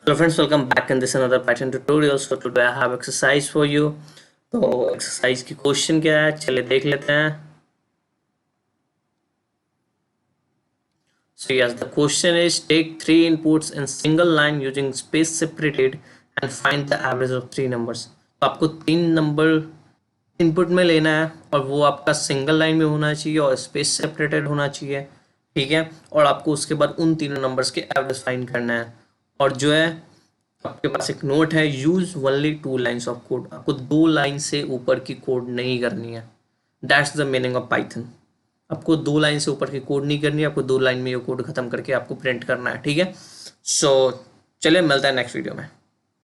Hello friends, welcome back in this another Python tutorial. So today I have exercise for you. तो exercise की question क्या है, चलिए देख लेते हैं. So yes, the question is take 3 inputs in single line using space separated and find the average of 3 numbers. तो आपको 3 नंबर इनपुट में लेना है और वो आपका सिंगल लाइन में होना चाहिए और स्पेस सेपरेटेड होना चाहिए, ठीक है. और आपको उसके बाद उन तीनों नंबर्स के एवरेज फाइंड करना है. और जो है आपके पास एक नोट है, use only 2 lines of code. आपको 2 लाइन से ऊपर की कोड नहीं करनी है. That's the meaning of Python. आपको 2 लाइन से ऊपर की कोड नहीं करनी है, आपको 2 लाइन में ये कोड खत्म करके आपको प्रिंट करना है, ठीक है. सो चलिए मिलता है नेक्स्ट वीडियो में.